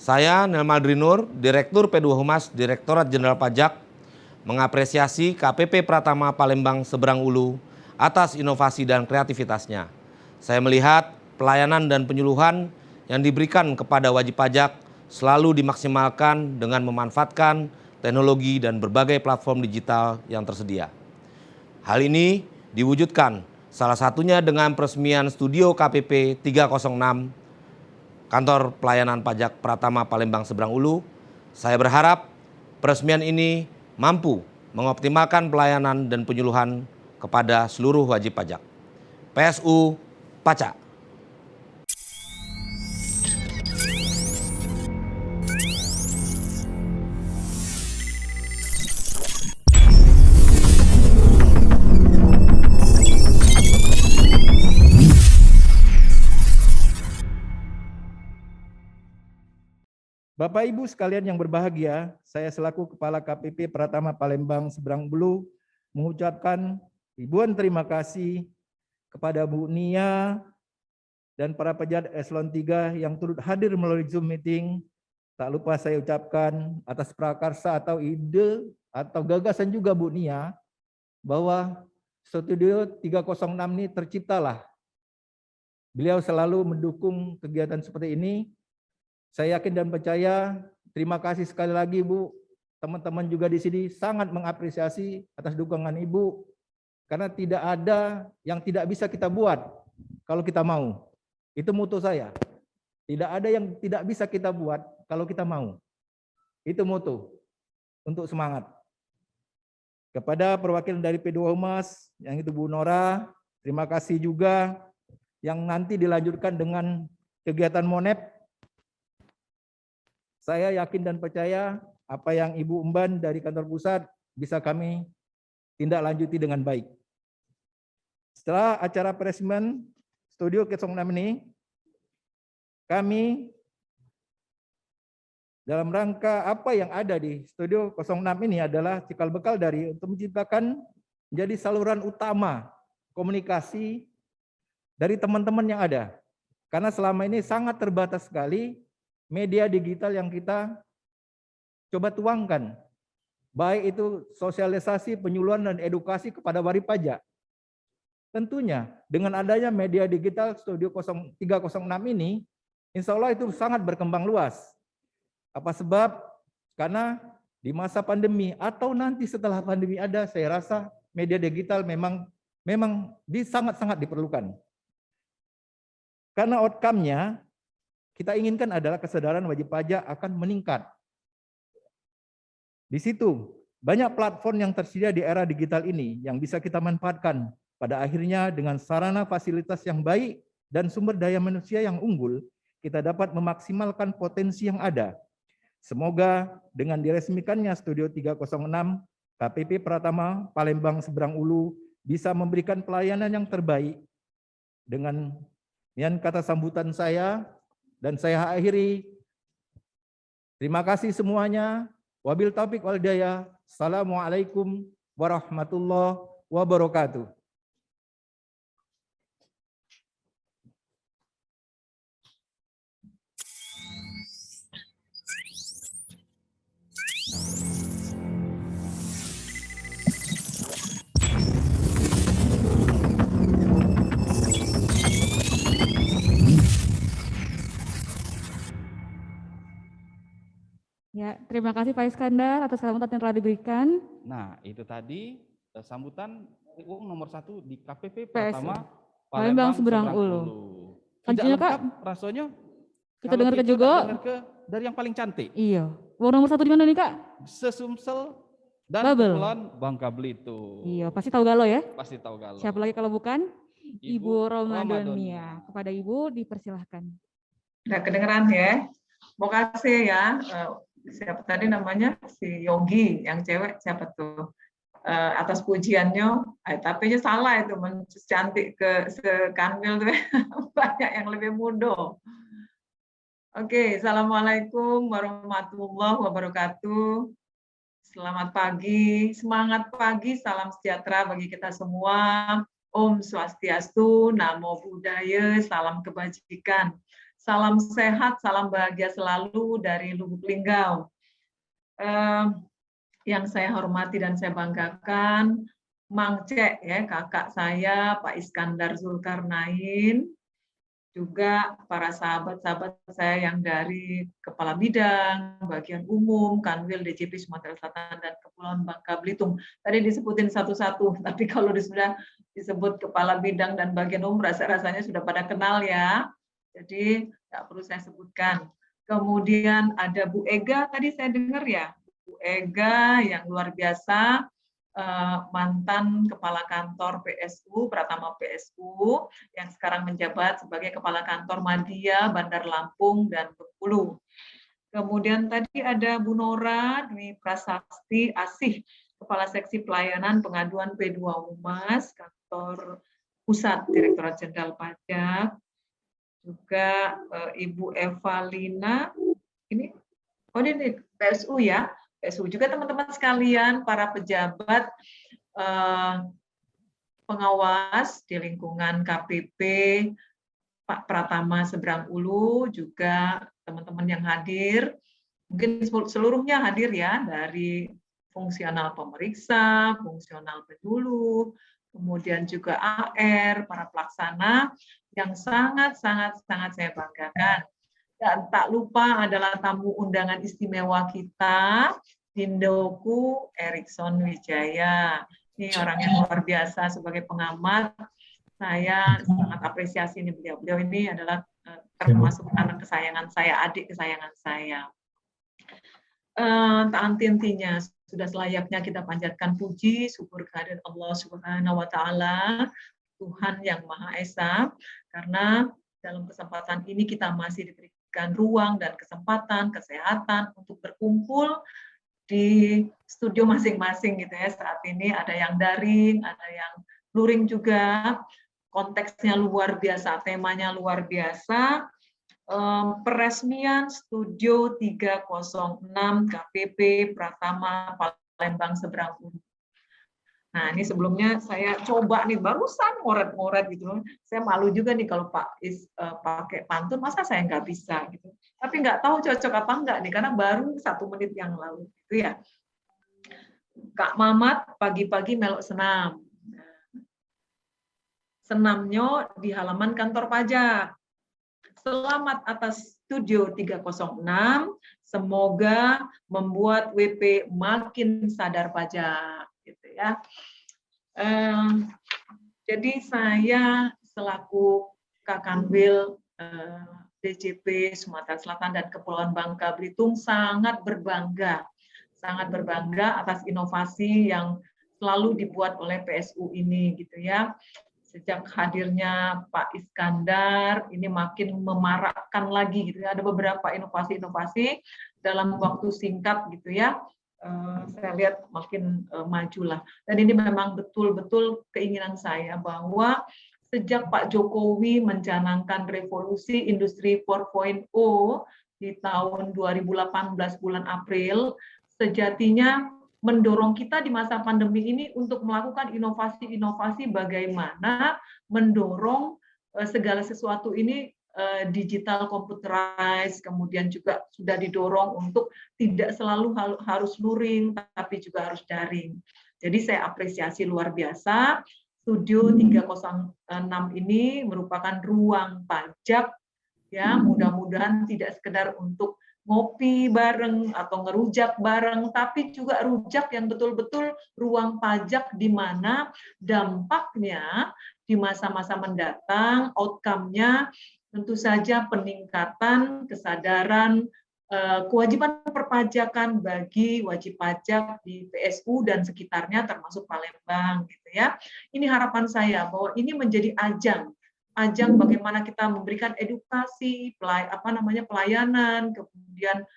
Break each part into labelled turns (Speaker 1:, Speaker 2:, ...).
Speaker 1: Saya Nelmal Drinur, Direktur P2 Humas Direktorat Jenderal Pajak, mengapresiasi KPP Pratama Palembang Seberang Ulu atas inovasi dan kreativitasnya. Saya melihat pelayanan dan penyuluhan yang diberikan kepada wajib pajak selalu dimaksimalkan dengan memanfaatkan teknologi dan berbagai platform digital yang tersedia. Hal ini diwujudkan salah satunya dengan peresmian Studio KPP 306 Kantor Pelayanan Pajak Pratama Palembang Seberang Ulu. Saya berharap peresmian ini mampu mengoptimalkan pelayanan dan penyuluhan kepada seluruh wajib pajak. PSU Paca.
Speaker 2: Bapak Ibu sekalian yang berbahagia, saya selaku Kepala KPP Pratama Palembang Seberang Ulu mengucapkan ribuan terima kasih kepada Bu Nia dan para pejabat Eselon 3 yang turut hadir melalui Zoom meeting. Tak lupa saya ucapkan atas prakarsa atau ide atau gagasan juga Bu Nia bahwa Studio 306 ini terciptalah. Beliau selalu mendukung kegiatan seperti ini. Saya yakin dan percaya, terima kasih sekali lagi Bu. Teman-teman juga di sini sangat mengapresiasi atas dukungan Ibu. Karena tidak ada yang tidak bisa kita buat kalau kita mau. Itu mutu saya. Tidak ada yang tidak bisa kita buat kalau kita mau. Itu mutu untuk semangat. Kepada perwakilan dari P2 Humas, yang itu Bu Nora, terima kasih juga yang nanti dilanjutkan dengan kegiatan Monep. Saya yakin dan percaya apa yang Ibu Emban dari kantor pusat bisa kami tindak lanjuti dengan baik. Setelah acara peresmian Studio 06 ini, kami dalam rangka apa yang ada di Studio 06 ini adalah cikal bakal dari untuk menciptakan menjadi saluran utama komunikasi dari teman-teman yang ada. Karena selama ini sangat terbatas sekali media digital yang kita coba tuangkan, baik itu sosialisasi, penyuluhan, dan edukasi kepada wajib pajak. Tentunya dengan adanya media digital Studio 306 ini, insya Allah itu sangat berkembang luas. Apa sebab? Karena di masa pandemi atau nanti setelah pandemi ada, saya rasa media digital memang sangat-sangat diperlukan. Karena outcome-nya, kita inginkan adalah kesadaran wajib pajak akan meningkat. Di situ banyak platform yang tersedia di era digital ini yang bisa kita manfaatkan. Pada akhirnya dengan sarana fasilitas yang baik dan sumber daya manusia yang unggul, kita dapat memaksimalkan potensi yang ada. Semoga dengan diresmikannya Studio 306, KPP Pratama Palembang Seberang Ulu bisa memberikan pelayanan yang terbaik. Dengan kata sambutan saya, dan saya akhiri, terima kasih semuanya. Wabil taufiq wal hidayah. Assalamualaikum warahmatullahi wabarakatuh.
Speaker 3: Ya, terima kasih Pak Iskandar atas sambutan yang telah diberikan.
Speaker 4: Nah, itu tadi sambutan nomor 1 di KPP
Speaker 3: PSU
Speaker 4: Pratama
Speaker 3: Palembang Seberang Ulu.
Speaker 4: Tidak
Speaker 3: Selanjutnya, Kak,
Speaker 4: lengkap rasanya.
Speaker 3: kita dengarkan juga
Speaker 4: dari yang paling cantik.
Speaker 3: Iya. Uang nomor 1 di mana nih, Kak?
Speaker 4: Sesumsel dan
Speaker 3: Babel.
Speaker 4: Kepulauan Bangka Belitung.
Speaker 3: Iya, pasti tahu galau ya?
Speaker 4: Pasti tahu galau.
Speaker 3: Siapa lagi kalau bukan? Ibu Ramadonia.
Speaker 4: Ramadonia.
Speaker 3: Kepada Ibu dipersilahkan.
Speaker 5: Udah kedengeran ya. Terima kasih ya. Siapa tadi namanya? Si Yogi, yang cewek siapa tuh? Atas pujiannya, tapi salah itu, cantik ke sekanwil tuh. Banyak yang lebih muda. Oke, assalamualaikum warahmatullahi wabarakatuh. Selamat pagi, semangat pagi, salam sejahtera bagi kita semua. Om Swastiastu, Namo Buddhaya, salam kebajikan. Salam sehat, salam bahagia selalu dari Lubuk Linggau. Yang saya hormati dan saya banggakan, Mang Cek, ya, kakak saya, Pak Iskandar Zulkarnain, juga para sahabat-sahabat saya yang dari Kepala Bidang, Bagian Umum, Kanwil DJP Sumatera Selatan dan Kepulauan Bangka Belitung. Tadi disebutin satu-satu, tapi kalau sudah disebut Kepala Bidang dan Bagian Umum, rasanya sudah pada kenal ya. Jadi nggak perlu saya sebutkan. Kemudian ada Bu Ega, tadi saya dengar ya, Bu Ega yang luar biasa, mantan Kepala Kantor PSU, Pratama PSU, yang sekarang menjabat sebagai Kepala Kantor Madya, Bandar Lampung, dan Bengkulu. Kemudian tadi ada Bu Nora Dwi Prasasti Asih, Kepala Seksi Pelayanan Pengaduan P2 Humas, Kantor Pusat Direktorat Jenderal Pajak. Juga Ibu Evalina, ini PSU ya, PSU juga teman-teman sekalian, para pejabat pengawas di lingkungan KPP, Pak Pratama Seberang Ulu, juga teman-teman yang hadir, mungkin seluruhnya hadir ya, dari fungsional pemeriksa, fungsional penyuluh, kemudian juga AR, para pelaksana, yang sangat-sangat saya banggakan. Dan tak lupa adalah tamu undangan istimewa kita, Dindoku Erikson Wijaya. Ini orang yang luar biasa sebagai pengamat. Saya sangat apresiasi ini beliau. Beliau ini adalah termasuk anak kesayangan saya, adik kesayangan saya. Tak henti-hentinya sudah selayaknya kita panjatkan puji, syukur kehadirat Allah Subhanahu wa Ta'ala, Tuhan yang Maha Esa, karena dalam kesempatan ini kita masih diberikan ruang dan kesempatan, kesehatan untuk berkumpul di studio masing-masing gitu ya. Saat ini ada yang daring, ada yang luring juga. Konteksnya luar biasa, temanya luar biasa. Peresmian Studio 306 KPP Pratama Palembang Seberang Ulu. Nah, ini sebelumnya saya coba nih, barusan ngoret-ngoret gitu. Saya malu juga nih kalau Pak Is pakai pantun, masa saya nggak bisa gitu. Tapi nggak tahu cocok apa enggak nih, karena baru 1 menit yang lalu gitu ya. Kak Mamat pagi-pagi melok senam. Senamnya di halaman kantor pajak. Selamat atas Studio 306, semoga membuat WP makin sadar pajak. Gitu ya. Jadi saya selaku Kakanwil DJP Sumatera Selatan dan Kepulauan Bangka Belitung sangat berbangga atas inovasi yang selalu dibuat oleh PSU ini gitu ya. Sejak hadirnya Pak Iskandar ini makin memarakkan lagi gitu ya. Ada beberapa inovasi-inovasi dalam waktu singkat gitu ya. Saya lihat makin majulah. Dan ini memang betul-betul keinginan saya bahwa sejak Pak Jokowi mencanangkan revolusi industri 4.0 di tahun 2018 bulan April, sejatinya mendorong kita di masa pandemi ini untuk melakukan inovasi-inovasi bagaimana mendorong segala sesuatu ini digital computerized, kemudian juga sudah didorong untuk tidak selalu harus luring, tapi juga harus daring. Jadi saya apresiasi luar biasa, Studio 306 ini merupakan ruang pajak, ya mudah-mudahan tidak sekedar untuk ngopi bareng atau ngerujak bareng, tapi juga rujak yang betul-betul ruang pajak di mana dampaknya di masa-masa mendatang, outcome-nya tentu saja peningkatan kesadaran kewajiban perpajakan bagi wajib pajak di PSU dan sekitarnya termasuk Palembang gitu ya. Ini harapan saya bahwa ini menjadi ajang bagaimana kita memberikan edukasi, pelayanan, kemudian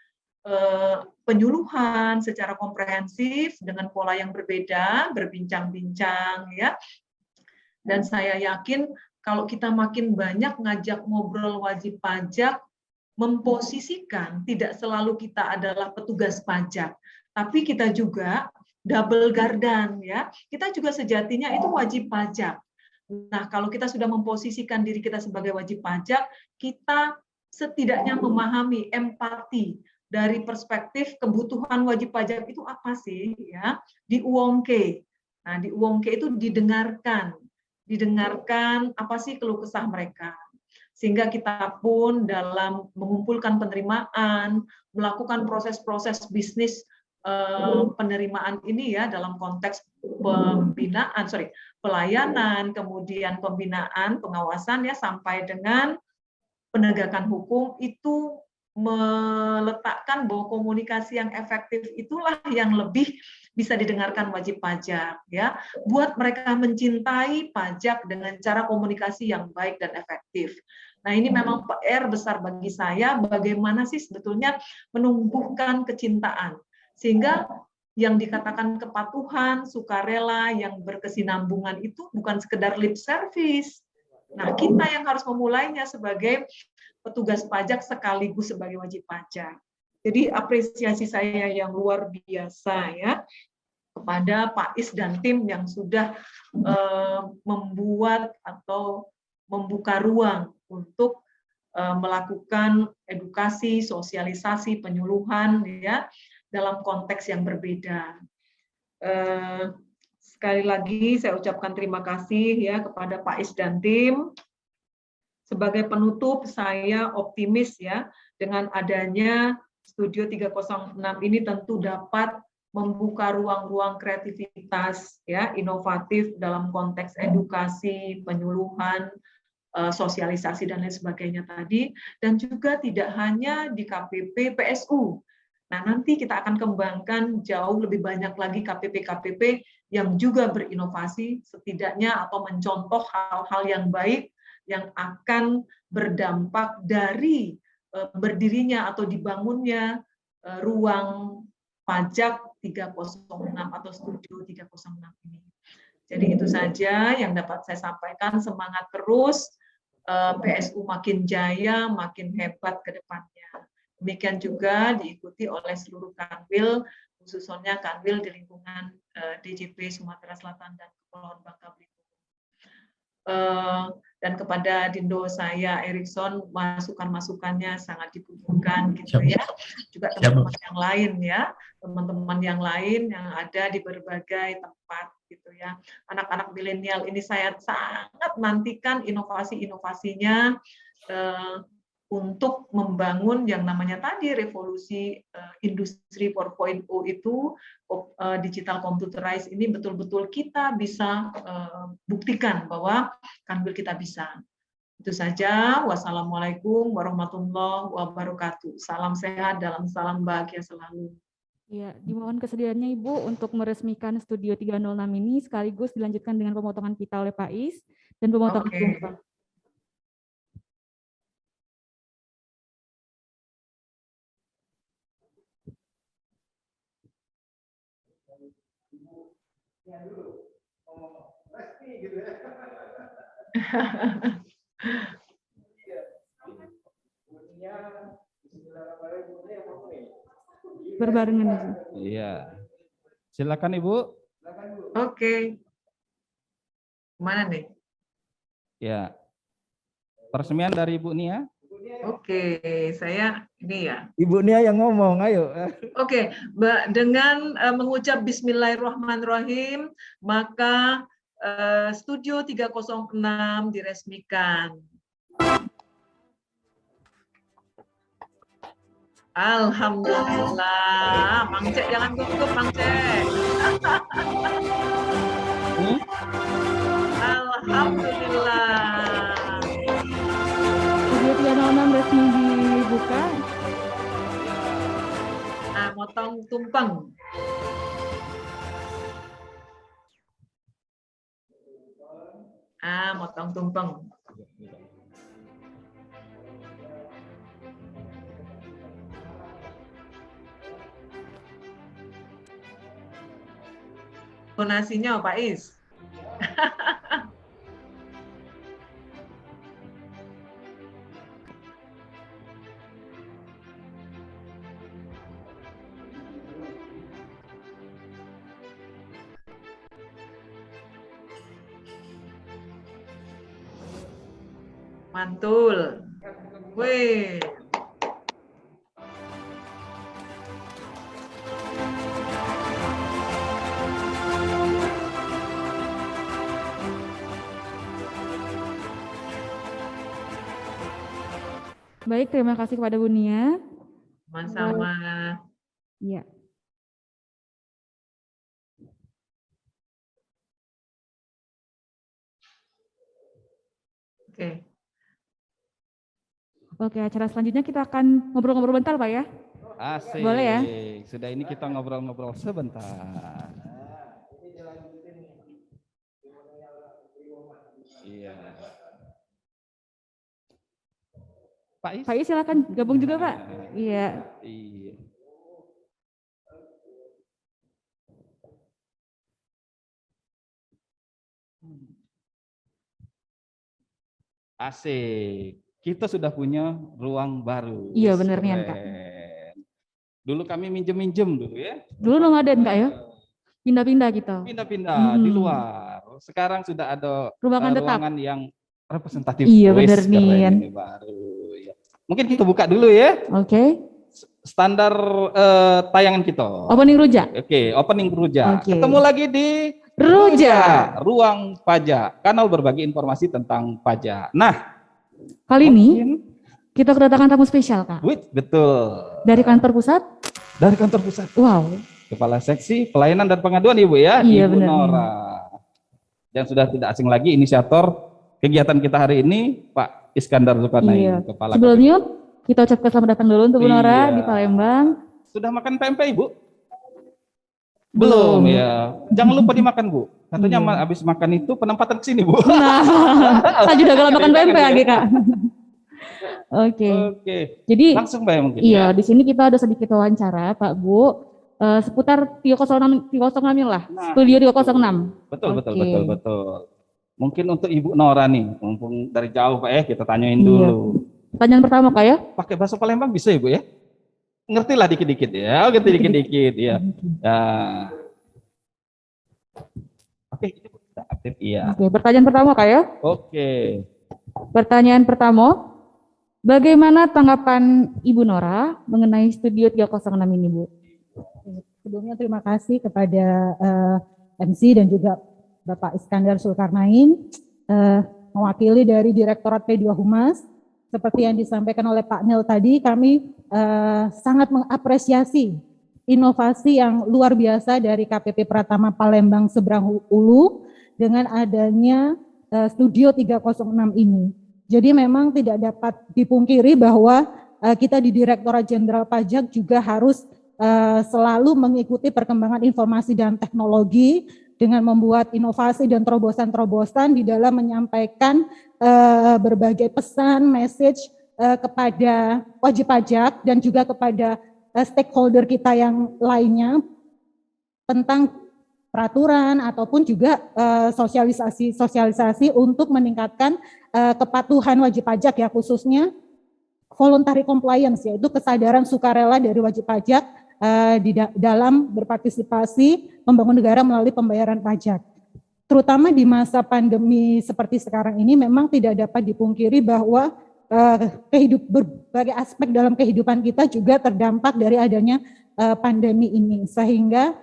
Speaker 5: penyuluhan secara komprehensif dengan pola yang berbeda, berbincang-bincang ya. Dan saya yakin kalau kita makin banyak ngajak ngobrol wajib pajak, memposisikan tidak selalu kita adalah petugas pajak, tapi kita juga double gardan ya. Kita juga sejatinya itu wajib pajak. Nah, kalau kita sudah memposisikan diri kita sebagai wajib pajak, kita setidaknya memahami empati dari perspektif kebutuhan wajib pajak itu apa sih ya di UONGKE. Nah, di UONGKE itu didengarkan apa sih keluh kesah mereka. Sehingga kita pun dalam mengumpulkan penerimaan, melakukan proses-proses bisnis penerimaan ini ya dalam konteks pelayanan, kemudian pembinaan, pengawasan ya sampai dengan penegakan hukum itu meletakkan bahwa komunikasi yang efektif itulah yang lebih bisa didengarkan wajib pajak ya buat mereka mencintai pajak dengan cara komunikasi yang baik dan efektif. Nah, ini memang PR besar bagi saya bagaimana sih sebetulnya menumbuhkan kecintaan sehingga yang dikatakan kepatuhan, sukarela, yang berkesinambungan itu bukan sekedar lip service. Nah, kita yang harus memulainya sebagai petugas pajak sekaligus sebagai wajib pajak. Jadi apresiasi saya yang luar biasa ya kepada Pak Is dan tim yang sudah membuat atau membuka ruang untuk melakukan edukasi, sosialisasi, penyuluhan ya dalam konteks yang berbeda. Sekali lagi saya ucapkan terima kasih ya kepada Pak Is dan tim. Sebagai penutup, saya optimis ya dengan adanya Studio 306 ini tentu dapat membuka ruang-ruang kreativitas ya inovatif dalam konteks edukasi, penyuluhan, sosialisasi dan lain sebagainya tadi, dan juga tidak hanya di KPP PSU. Nah, nanti kita akan kembangkan jauh lebih banyak lagi KPP-KPP yang juga berinovasi setidaknya atau mencontoh hal-hal yang baik yang akan berdampak dari berdirinya atau dibangunnya ruang pajak 306 atau Studio 306 ini. Jadi itu saja yang dapat saya sampaikan. Semangat terus, PSU makin jaya, makin hebat ke depannya. Demikian juga diikuti oleh seluruh kanwil, khususnya kanwil di lingkungan DJP Sumatera Selatan dan Kepulauan Bangka Belitung. Dan kepada Dindo saya Erikson, masukan-masukannya sangat dibutuhkan gitu ya. Juga teman-teman yang lain ya, teman-teman yang lain yang ada di berbagai tempat gitu ya. Anak-anak milenial ini saya sangat nantikan inovasi-inovasinya untuk membangun yang namanya tadi revolusi industri 4.0 itu digital computerized ini betul-betul kita bisa buktikan bahwa kanwil kita bisa. Itu saja. Wassalamualaikum warahmatullahi wabarakatuh. Salam sehat dalam salam bahagia selalu.
Speaker 3: Ya, dimohon kesediaannya Ibu untuk meresmikan Studio 306 ini sekaligus dilanjutkan dengan pemotongan pita oleh Pak Is dan pemotongan tumpeng. Berbarengan aja.
Speaker 4: Iya. Silakan Ibu.
Speaker 5: Oke. Mana nih?
Speaker 4: Ya. Peresmian dari Ibu Nia.
Speaker 5: Oke, saya ini ya.
Speaker 2: Ibu Nia yang ngomong, ayo.
Speaker 5: Oke, dengan mengucap Bismillahirrahmanirrahim, maka Studio 306 diresmikan. Alhamdulillah, Mang Cek jangan gugup, Mang Cek. Alhamdulillah.
Speaker 3: Studio 306 resmi dibuka.
Speaker 5: Nah, motong tumpeng. Motong tumpeng. Donasinya Pak Is. Mantul. Wih.
Speaker 3: Baik, terima kasih kepada Bu Nia.
Speaker 5: Sama-sama.
Speaker 3: Iya.
Speaker 5: Oke.
Speaker 3: Oke, acara selanjutnya kita akan ngobrol-ngobrol bentar, Pak ya.
Speaker 4: Asik.
Speaker 3: Boleh ya?
Speaker 4: Sudah ini kita ngobrol-ngobrol sebentar. Iya. Pak Is.
Speaker 3: Pak Is silakan gabung juga, Pak. Iya.
Speaker 4: Iya. Asik. Kita sudah punya ruang baru.
Speaker 3: Iya, bener nih, Kak.
Speaker 4: Keren. Dulu kami minjem-minjem dulu ya.
Speaker 3: Dulu nomaden, Kak ya. Pindah-pindah gitu.
Speaker 4: Pindah-pindah di luar. Sekarang sudah ada
Speaker 3: Ruangan tetap.
Speaker 4: ruangan yang representatif.
Speaker 3: Iya,
Speaker 4: Wes,
Speaker 3: bener nih.
Speaker 4: keren ini baru. Ya. Mungkin kita buka dulu ya.
Speaker 3: Oke.
Speaker 4: Standar tayangan kita.
Speaker 3: Opening rujak.
Speaker 4: Oke, opening rujak.
Speaker 3: Oke.
Speaker 4: Ketemu lagi di
Speaker 3: Rujak.
Speaker 4: Ruang Pajak, kanal berbagi informasi tentang pajak. Nah,
Speaker 3: Kali ini
Speaker 4: mungkin,
Speaker 3: kita kedatangan tamu spesial, Kak.
Speaker 4: wait, betul.
Speaker 3: Dari kantor pusat.
Speaker 4: Dari kantor pusat.
Speaker 3: Wow.
Speaker 4: Kepala Seksi Pelayanan dan Pengaduan Ibu ya,
Speaker 3: Iya,
Speaker 4: Ibu
Speaker 3: benar.
Speaker 4: Nora. Yang sudah tidak asing lagi inisiator kegiatan kita hari ini, Pak Iskandar
Speaker 3: Iya.
Speaker 4: Zulkarnain, Kepala
Speaker 3: Sebelumnya kita ucapkan selamat datang dulu untuk Bu Nora
Speaker 4: Iya.
Speaker 3: di Palembang.
Speaker 4: Sudah makan pempek, Ibu? Belum ya. Jangan lupa dimakan, Bu. Katanya
Speaker 3: Iya.
Speaker 4: habis makan itu penempatan ke sini, Bu.
Speaker 3: Nah, lanjut juga kalau makan pempek lagi, Kak. Oke.
Speaker 4: Oke.
Speaker 3: Jadi
Speaker 4: Langsung Mbak mungkin
Speaker 3: iya,
Speaker 4: ya.
Speaker 3: di sini kita ada sedikit wawancara, Pak Bu, seputar 306 lah,
Speaker 4: Nah,
Speaker 3: studio 306.
Speaker 4: Betul, betul,
Speaker 3: Oke.
Speaker 4: betul, betul. Mungkin untuk Ibu Nora nih, mumpung dari jauh Pak ya, kita tanyain
Speaker 3: Iya.
Speaker 4: dulu.
Speaker 3: Pertanyaan pertama, Kak ya.
Speaker 4: Pakai bahasa Palembang bisa Ibu ya? Ngerti lah dikit-dikit ya, ngerti dikit-dikit ya. Nah. Oke, ini Bu, kita aktif iya.
Speaker 3: Oke, pertanyaan pertama, Kak ya.
Speaker 4: Oke.
Speaker 3: Pertanyaan pertama, bagaimana tanggapan Ibu Nora mengenai studio 306 ini, Bu?
Speaker 6: Sebelumnya terima kasih kepada MC dan juga Bapak Iskandar Zulkarnain, mewakili dari Direktorat P2 Humas. Seperti yang disampaikan oleh Pak Nil tadi, kami sangat mengapresiasi inovasi yang luar biasa dari KPP Pratama Palembang Seberang Ulu dengan adanya Studio 306 ini. Jadi memang tidak dapat dipungkiri bahwa kita di Direktorat Jenderal Pajak juga harus selalu mengikuti perkembangan informasi dan teknologi dengan membuat inovasi dan terobosan-terobosan di dalam menyampaikan berbagai pesan, message kepada wajib pajak dan juga kepada stakeholder kita yang lainnya tentang peraturan ataupun juga sosialisasi untuk meningkatkan kepatuhan wajib pajak ya, khususnya voluntary compliance, yaitu kesadaran sukarela dari wajib pajak dalam berpartisipasi membangun negara melalui pembayaran pajak. Terutama di masa pandemi seperti sekarang ini memang tidak dapat dipungkiri bahwa berbagai aspek dalam kehidupan kita juga terdampak dari adanya pandemi ini, sehingga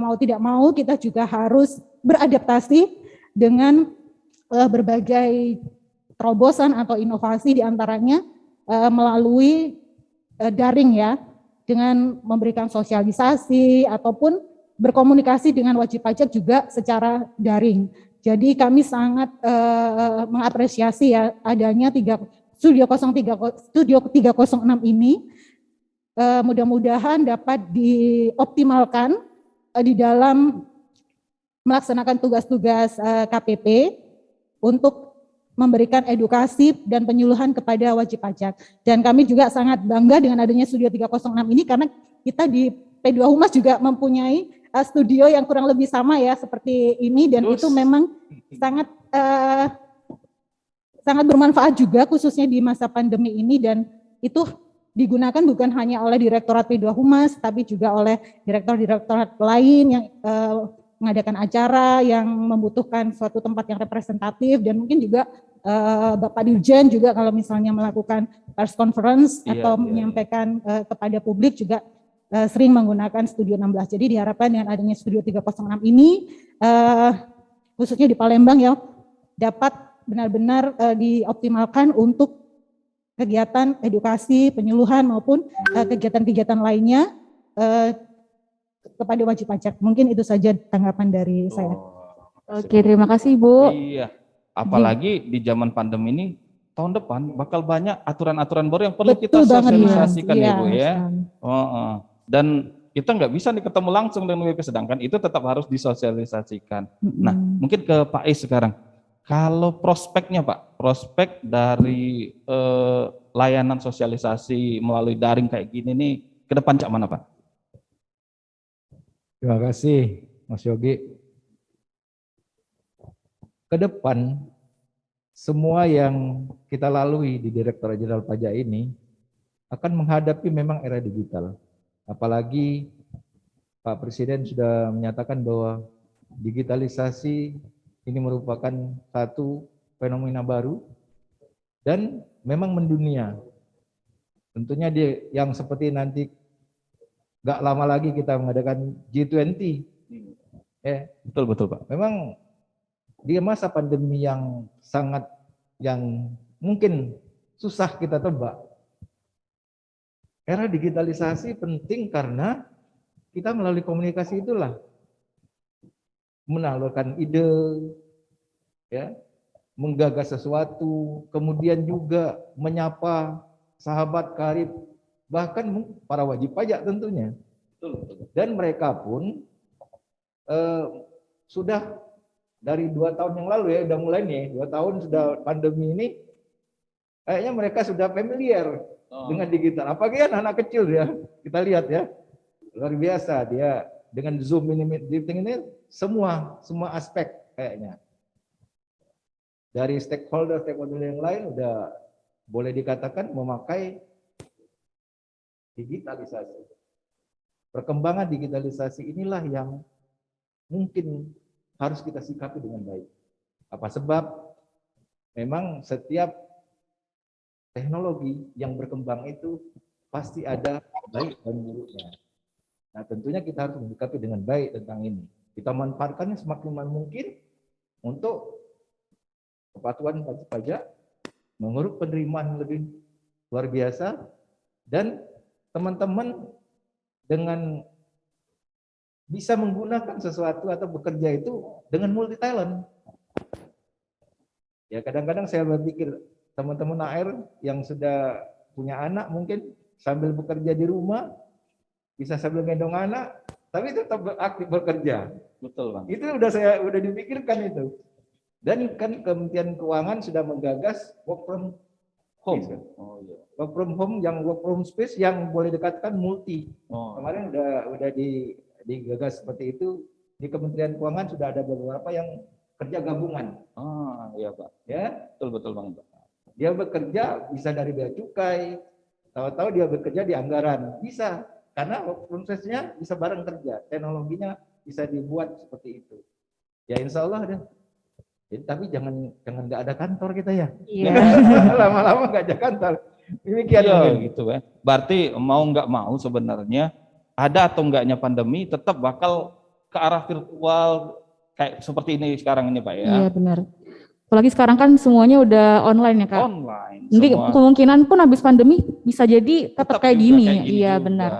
Speaker 6: mau tidak mau kita juga harus beradaptasi dengan berbagai terobosan atau inovasi, diantaranya melalui daring ya, dengan memberikan sosialisasi ataupun berkomunikasi dengan wajib pajak juga secara daring. Jadi kami sangat mengapresiasi ya adanya Studio 306 ini. Mudah-mudahan dapat dioptimalkan di dalam melaksanakan tugas-tugas KPP untuk memberikan edukasi dan penyuluhan kepada wajib pajak. Dan kami juga sangat bangga dengan adanya Studio 306 ini karena kita di P2 Humas juga mempunyai studio yang kurang lebih sama ya seperti ini, dan itu memang sangat sangat bermanfaat juga khususnya di masa pandemi ini, dan itu digunakan bukan hanya oleh Direktorat P2 Humas tapi juga oleh direktorat lain yang mengadakan acara yang membutuhkan suatu tempat yang representatif, dan mungkin juga Bapak Dirjen juga kalau misalnya melakukan press conference atau menyampaikan kepada publik juga sering menggunakan Studio 16. Jadi diharapkan dengan adanya Studio 306 ini khususnya di Palembang ya dapat benar-benar dioptimalkan untuk kegiatan edukasi, penyuluhan maupun kegiatan-kegiatan lainnya kepada wajib pajak. Mungkin itu saja tanggapan dari saya.
Speaker 3: Oke, terima kasih Ibu.
Speaker 4: Iya, apalagi di zaman pandemi ini tahun depan bakal banyak aturan-aturan baru yang perlu kita
Speaker 6: Betul banget, Mas.
Speaker 4: sosialisasikan ya
Speaker 6: Iya,
Speaker 4: Bu ya.
Speaker 3: Sekali.
Speaker 4: Dan kita nggak bisa nih ketemu langsung dengan WP, sedangkan itu tetap harus disosialisasikan. Nah, mungkin ke Pak Is sekarang. Kalau prospeknya Pak, prospek dari layanan sosialisasi melalui daring kayak gini nih, ke depan cak mana Pak?
Speaker 2: Terima kasih Mas Yogi. Ke depan, semua yang kita lalui di Direktorat Jenderal Pajak ini akan menghadapi memang era digital. Apalagi Pak Presiden sudah menyatakan bahwa digitalisasi ini merupakan satu fenomena baru dan memang mendunia. Tentunya yang seperti nanti gak lama lagi kita mengadakan G20.
Speaker 4: Betul Pak.
Speaker 2: Memang di masa pandemi yang mungkin susah kita tebak, era digitalisasi penting karena kita melalui komunikasi itulah menawarkan ide, ya, menggagas sesuatu, kemudian juga menyapa sahabat karib, bahkan para wajib pajak tentunya. Dan mereka pun sudah dari 2 tahun yang lalu ya, udah mulai nih, 2 tahun sudah pandemi ini, kayaknya mereka sudah familiar dengan digital. Apalagi anak-anak kecil ya, kita lihat ya, luar biasa dia dengan Zoom ini, meeting ini, semua aspek kayaknya. Dari stakeholder yang lain udah boleh dikatakan memakai digitalisasi. Perkembangan digitalisasi inilah yang mungkin harus kita sikapi dengan baik. Apa sebab memang setiap teknologi yang berkembang itu pasti ada baik dan buruknya. Nah, tentunya kita harus menyikapi dengan baik tentang ini. Kita manfaatkannya semaksimal mungkin untuk kepatuhan wajib pajak, mengurus penerimaan lebih luar biasa, dan teman-teman dengan bisa menggunakan sesuatu atau bekerja itu dengan multi talent. Ya, kadang-kadang saya berpikir teman-teman AR yang sudah punya anak mungkin sambil bekerja di rumah, bisa sambil gendong anak, tapi tetap aktif bekerja.
Speaker 4: Betul Bang.
Speaker 2: Itu udah dipikirkan itu. Dan kan Kementerian Keuangan sudah menggagas work from home. Work from home yang work from space yang boleh dikatakan multi. Kemarin udah digagas seperti itu. Di Kementerian Keuangan sudah ada beberapa yang kerja gabungan.
Speaker 4: Iya Pak.
Speaker 2: Ya,
Speaker 4: Betul Bang.
Speaker 2: dia bekerja bisa dari bea cukai, tahu-tahu dia bekerja di anggaran, bisa karena prosesnya bisa bareng kerja, teknologinya bisa dibuat seperti itu. Ya insya Allah deh. Tapi jangan nggak ada kantor kita ya.
Speaker 3: Iya.
Speaker 2: Lama-lama nggak ada kantor. Demikian
Speaker 4: gitu kan. Berarti mau nggak mau sebenarnya ada atau enggaknya pandemi tetap bakal ke arah virtual kayak seperti ini sekarang ini Pak ya.
Speaker 3: Iya benar. Apalagi sekarang kan semuanya udah online ya Kak.
Speaker 4: Online.
Speaker 3: Nanti
Speaker 4: semua.
Speaker 3: kemungkinan pun habis pandemi bisa jadi tetap kayak
Speaker 4: juga
Speaker 3: gini.
Speaker 4: kayak gini
Speaker 3: Iya
Speaker 4: juga.
Speaker 3: benar.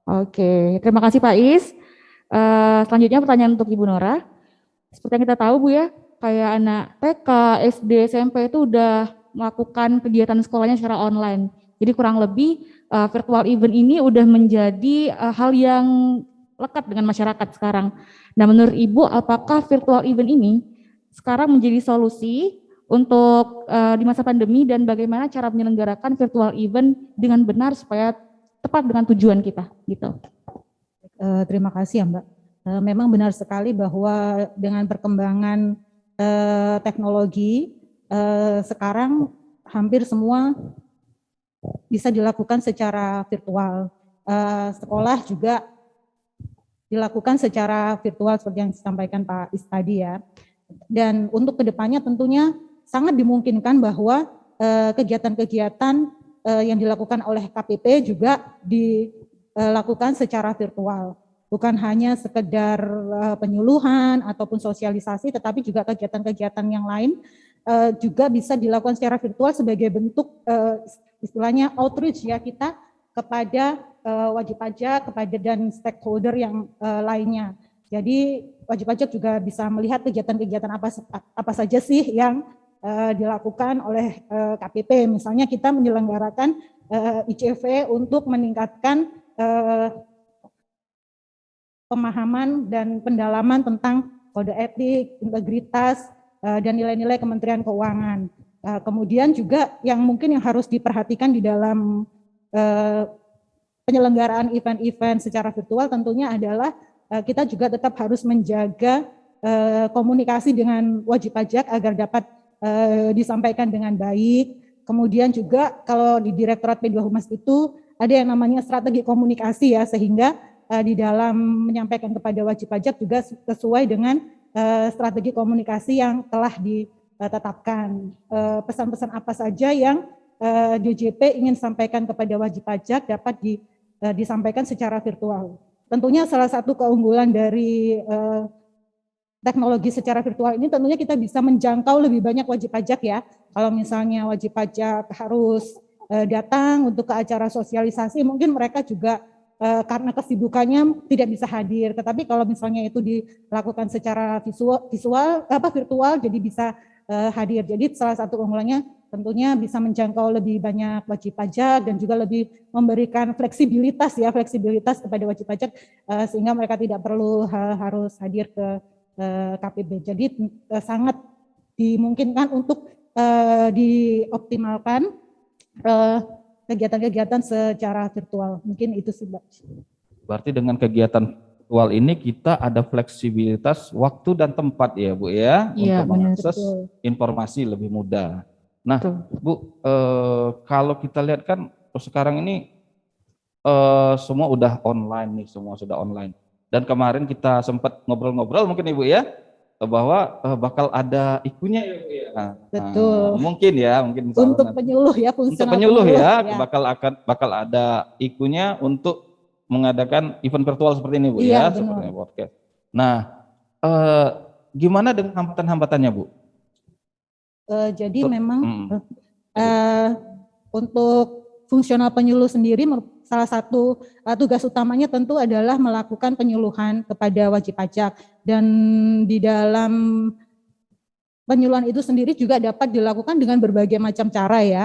Speaker 3: Oke, terima kasih Pak Is. Selanjutnya pertanyaan untuk Ibu Nora. Seperti yang kita tahu Bu ya, kayak anak TK, SD, SMP itu udah melakukan kegiatan sekolahnya secara online. Jadi kurang lebih virtual event ini udah menjadi hal yang lekat dengan masyarakat sekarang. Nah menurut Ibu, apakah virtual event ini sekarang menjadi solusi untuk di masa pandemi dan bagaimana cara menyelenggarakan virtual event dengan benar supaya tepat dengan tujuan kita gitu.
Speaker 6: Terima kasih ya Mbak. Memang benar sekali bahwa dengan perkembangan teknologi sekarang hampir semua bisa dilakukan secara virtual. Sekolah juga dilakukan secara virtual seperti yang disampaikan Pak Is tadi ya. Dan untuk kedepannya tentunya sangat dimungkinkan bahwa kegiatan-kegiatan yang dilakukan oleh KPP juga dilakukan secara virtual. Bukan hanya sekedar penyuluhan ataupun sosialisasi, tetapi juga kegiatan-kegiatan yang lain juga bisa dilakukan secara virtual sebagai bentuk istilahnya outreach ya kita kepada wajib pajak dan stakeholder yang lainnya. Jadi wajib pajak juga bisa melihat kegiatan-kegiatan apa saja sih yang dilakukan oleh KPP. Misalnya kita menyelenggarakan ICV untuk meningkatkan pemahaman dan pendalaman tentang kode etik, integritas, dan nilai-nilai Kementerian Keuangan. Kemudian juga yang mungkin yang harus diperhatikan di dalam penyelenggaraan event-event secara virtual tentunya adalah kita juga tetap harus menjaga komunikasi dengan wajib pajak agar dapat disampaikan dengan baik. Kemudian juga kalau di Direktorat P2 Humas itu ada yang namanya strategi komunikasi ya, sehingga di dalam menyampaikan kepada wajib pajak juga sesuai dengan strategi komunikasi yang telah ditetapkan. Pesan-pesan apa saja yang DJP ingin sampaikan kepada wajib pajak dapat disampaikan secara virtual. Tentunya salah satu keunggulan dari teknologi secara virtual ini tentunya kita bisa menjangkau lebih banyak wajib pajak ya. Kalau misalnya wajib pajak harus datang untuk ke acara sosialisasi, mungkin mereka juga karena kesibukannya tidak bisa hadir. Tetapi kalau misalnya itu dilakukan secara virtual, jadi bisa hadir. Jadi salah satu keunggulannya tentunya bisa menjangkau lebih banyak wajib pajak dan juga lebih memberikan fleksibilitas kepada wajib pajak sehingga mereka tidak perlu harus hadir ke KPB. Jadi sangat dimungkinkan untuk dioptimalkan kegiatan-kegiatan secara virtual. Mungkin itu sih, Mbak.
Speaker 4: Berarti dengan kegiatan virtual ini kita ada fleksibilitas waktu dan tempat ya, Bu ya,
Speaker 3: Iya,
Speaker 4: untuk
Speaker 3: benar.
Speaker 4: mengakses informasi lebih mudah. Nah,
Speaker 3: Betul.
Speaker 4: Bu, kalau kita lihat kan sekarang ini semua udah online nih, semua sudah online. Dan kemarin kita sempat ngobrol-ngobrol mungkin Ibu ya, bahwa bakal ada ikunya ya Bu ya.
Speaker 6: Betul.
Speaker 4: Mungkin
Speaker 6: Untuk penyuluh ya,
Speaker 4: untuk
Speaker 6: fungsional
Speaker 4: penyuluh ya,
Speaker 6: ya.
Speaker 4: bakal ada ikunya untuk mengadakan event virtual seperti ini Bu
Speaker 6: Iya,
Speaker 4: ya, seperti podcast. Nah, gimana dengan hambatan-hambatannya Bu?
Speaker 6: Jadi memang untuk fungsional penyuluh sendiri salah satu tugas utamanya tentu adalah melakukan penyuluhan kepada wajib pajak, dan di dalam penyuluhan itu sendiri juga dapat dilakukan dengan berbagai macam cara ya.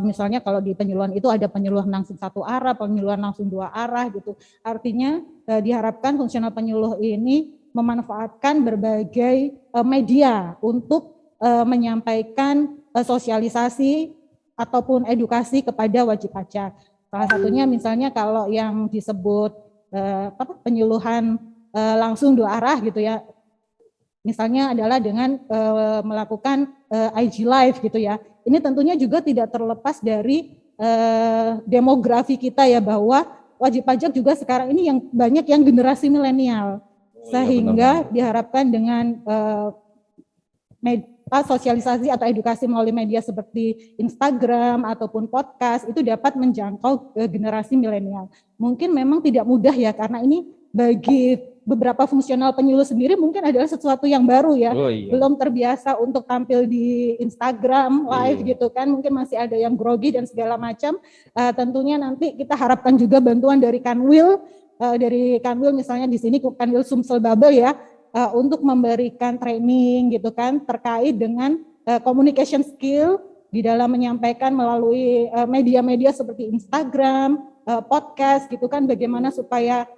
Speaker 6: Misalnya kalau di penyuluhan itu ada penyuluhan langsung satu arah, penyuluhan langsung dua arah gitu. Artinya diharapkan fungsional penyuluh ini memanfaatkan berbagai media untuk menyampaikan sosialisasi ataupun edukasi kepada wajib pajak. Salah satunya misalnya kalau yang disebut penyuluhan langsung dua arah gitu ya. Misalnya adalah dengan melakukan IG Live gitu ya. Ini tentunya juga tidak terlepas dari demografi kita ya, bahwa wajib pajak juga sekarang ini yang banyak yang generasi milenial. Sehingga diharapkan dengan sosialisasi atau edukasi melalui media seperti Instagram ataupun podcast itu dapat menjangkau generasi milenial. Mungkin memang tidak mudah ya, karena ini bagi beberapa fungsional penyuluh sendiri mungkin adalah sesuatu yang baru ya. Belum terbiasa untuk tampil di Instagram live gitu kan, mungkin masih ada yang grogi dan segala macam. Tentunya nanti kita harapkan juga bantuan dari Kanwil, misalnya di sini Kanwil Sumsel Babel ya, untuk memberikan training gitu kan terkait dengan communication skill di dalam menyampaikan melalui media-media seperti Instagram, podcast gitu kan, bagaimana supaya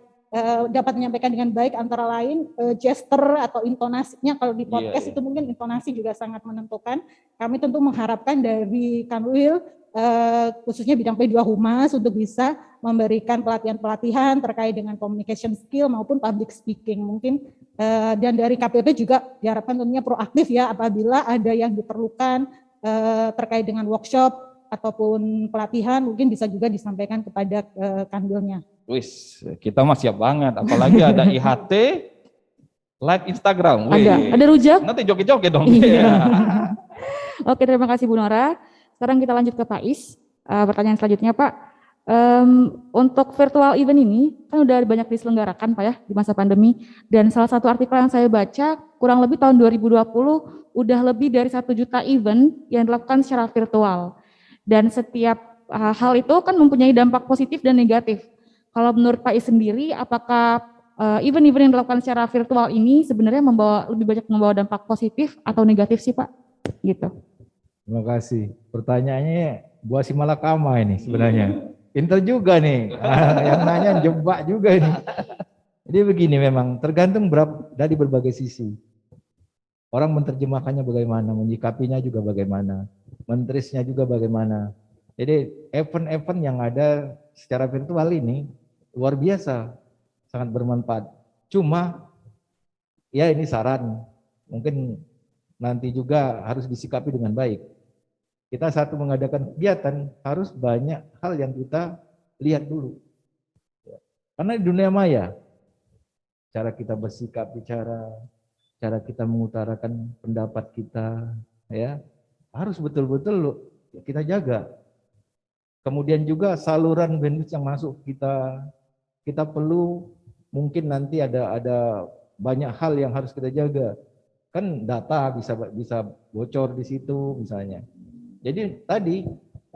Speaker 6: dapat menyampaikan dengan baik, antara lain gesture atau intonasinya. Kalau di podcast itu mungkin intonasi juga sangat menentukan. Kami tentu mengharapkan dari Kanwil khususnya bidang P2 Humas untuk bisa memberikan pelatihan-pelatihan terkait dengan communication skill maupun public speaking mungkin, dan dari KPP juga diharapkan tentunya proaktif ya, apabila ada yang diperlukan terkait dengan workshop ataupun pelatihan mungkin bisa juga disampaikan kepada kandilnya.
Speaker 4: Wis, kita mah siap banget. Apalagi ada IHT live Instagram.
Speaker 3: Ada rujak?
Speaker 4: Nanti joget-joget dong.
Speaker 3: Iya. Oke, terima kasih Bu Nora. Sekarang kita lanjut ke Pak Is. Pertanyaan selanjutnya Pak, untuk virtual event ini kan udah banyak diselenggarakan Pak ya di masa pandemi, dan salah satu artikel yang saya baca kurang lebih tahun 2020 udah lebih dari 1 juta event yang dilakukan secara virtual, dan setiap hal itu kan mempunyai dampak positif dan negatif. Kalau menurut Pak Is sendiri, apakah event-event yang dilakukan secara virtual ini sebenarnya lebih banyak membawa dampak positif atau negatif sih Pak? Gitu.
Speaker 2: Terima kasih. Pertanyaannya buah si malakama ini sebenarnya. Pinter juga nih. Yang nanya jebak juga ini. Jadi begini, memang tergantung dari berbagai sisi. Orang menerjemahkannya bagaimana, menyikapinya juga bagaimana, mentrisnya juga bagaimana. Jadi event-event yang ada secara virtual ini luar biasa, sangat bermanfaat. Cuma ya ini saran, mungkin nanti juga harus disikapi dengan baik. Kita satu mengadakan kegiatan harus banyak hal yang kita lihat dulu. Karena di dunia maya, cara kita bersikap bicara, cara kita mengutarakan pendapat kita, ya harus betul-betul kita jaga. Kemudian juga saluran bandwidth yang masuk kita perlu, mungkin nanti ada banyak hal yang harus kita jaga. Kan data bisa bocor di situ misalnya. Jadi tadi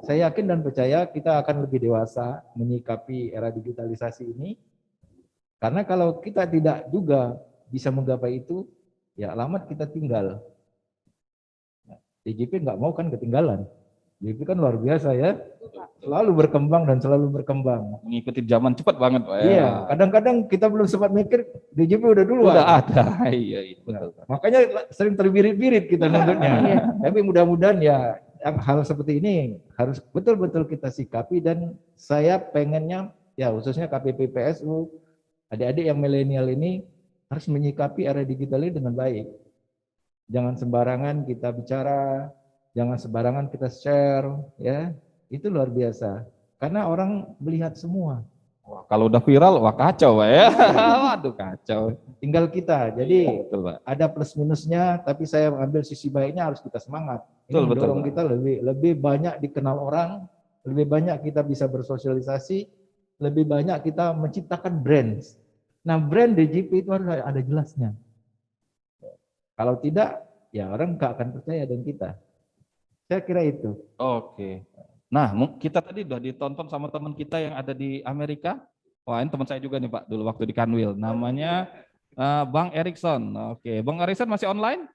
Speaker 2: saya yakin dan percaya kita akan lebih dewasa menyikapi era digitalisasi ini. Karena kalau kita tidak juga bisa menggapai itu, ya alamat kita tinggal. DJP nggak mau kan ketinggalan. DJP kan luar biasa ya, selalu berkembang dan selalu berkembang.
Speaker 4: Mengikuti zaman cepat banget Pak ya.
Speaker 2: Iya, kadang-kadang kita belum sempat mikir, DJP udah duluan.
Speaker 4: Udah ada. Iya, betul.
Speaker 2: Makanya sering terbirit-birit kita nuntutnya. Tapi mudah-mudahan ya hal seperti ini harus betul-betul kita sikapi, dan saya pengennya ya khususnya KPP PSU, adik-adik yang milenial ini harus menyikapi era digital ini dengan baik. Jangan sembarangan kita bicara, jangan sembarangan kita share, ya itu luar biasa. Karena orang melihat semua.
Speaker 4: Wah, kalau udah viral, wah kacau Pak ya. Waduh kacau.
Speaker 2: Tinggal kita. Jadi
Speaker 4: Betul, Pak.
Speaker 2: ada plus minusnya, tapi saya mengambil sisi baiknya, harus kita semangat. Ini
Speaker 4: Betul,
Speaker 2: mendorong
Speaker 4: Pak.
Speaker 2: kita lebih banyak dikenal orang, lebih banyak kita bisa bersosialisasi, lebih banyak kita menciptakan brand. Nah, brand DJP itu harus ada jelasnya. Kalau tidak, ya orang nggak akan percaya dengan kita. Saya kira itu.
Speaker 4: Oke. Nah, kita tadi udah ditonton sama teman kita yang ada di Amerika. Wah, ini teman saya juga nih Pak, dulu waktu di Kanwil. Namanya Bang Erikson. Oke, Bang Erikson masih online?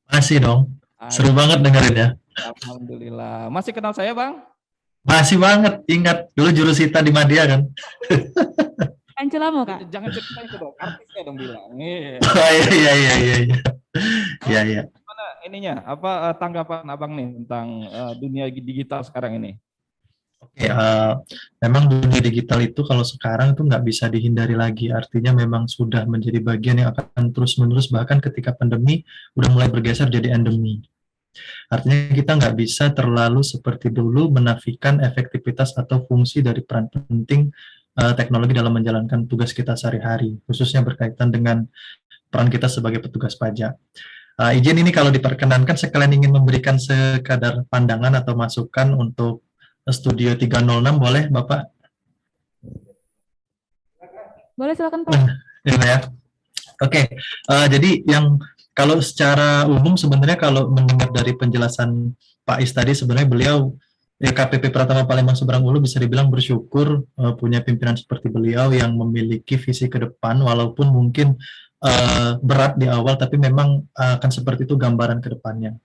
Speaker 7: Masih dong. Seru banget dengerin ya.
Speaker 4: Alhamdulillah. Masih kenal saya Bang?
Speaker 7: Masih banget. Ingat dulu jurusita di Madya kan?
Speaker 3: Kan Celamo Kak?
Speaker 4: Jangan cerita itu dong, artisnya dong bilang. Iya.
Speaker 7: Oh, iya.
Speaker 4: Gimana ininya? Apa tanggapan Abang nih tentang dunia digital sekarang ini?
Speaker 7: Oke, memang dunia digital itu kalau sekarang itu nggak bisa dihindari lagi. Artinya memang sudah menjadi bagian yang akan terus-menerus, bahkan ketika pandemi udah mulai bergeser jadi endemi. Artinya kita nggak bisa terlalu seperti dulu menafikan efektivitas atau fungsi dari peran penting teknologi dalam menjalankan tugas kita sehari-hari, khususnya berkaitan dengan peran kita sebagai petugas pajak. Izin ini kalau diperkenankan sekalian ingin memberikan sekadar pandangan atau masukan untuk Studio 306, boleh Bapak?
Speaker 3: Boleh silakan Pak.
Speaker 7: Ya. Oke, jadi yang kalau secara umum sebenarnya kalau mendengar dari penjelasan Pak Is tadi, sebenarnya beliau KPP Pratama Palembang Seberang Ulu bisa dibilang bersyukur punya pimpinan seperti beliau yang memiliki visi ke depan, walaupun mungkin berat di awal, tapi memang akan seperti itu gambaran ke depannya.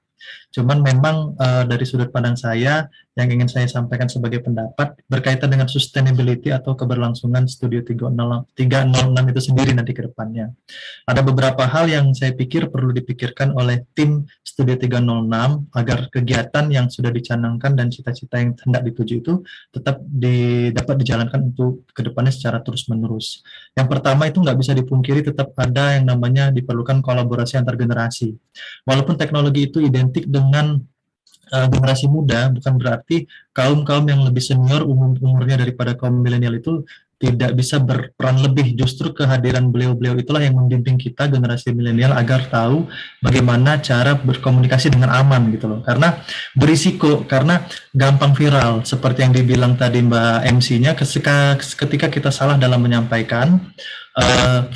Speaker 7: Cuman memang dari sudut pandang saya yang ingin saya sampaikan sebagai pendapat berkaitan dengan sustainability atau keberlangsungan Studio 306 itu sendiri nanti ke depannya. Ada beberapa hal yang saya pikir perlu dipikirkan oleh tim Studio 306 agar kegiatan yang sudah dicanangkan dan cita-cita yang hendak dituju itu tetap dapat dijalankan untuk ke depannya secara terus-menerus. Yang pertama itu nggak bisa dipungkiri, tetap ada yang namanya diperlukan kolaborasi antar generasi. Walaupun teknologi itu identik dengan generasi muda, bukan berarti kaum-kaum yang lebih senior umurnya daripada kaum milenial itu tidak bisa berperan lebih. Justru kehadiran beliau-beliau itulah yang membimbing kita generasi milenial agar tahu bagaimana cara berkomunikasi dengan aman gitu loh. Karena berisiko, karena gampang viral seperti yang dibilang tadi Mbak MC-nya, ketika kita salah dalam menyampaikan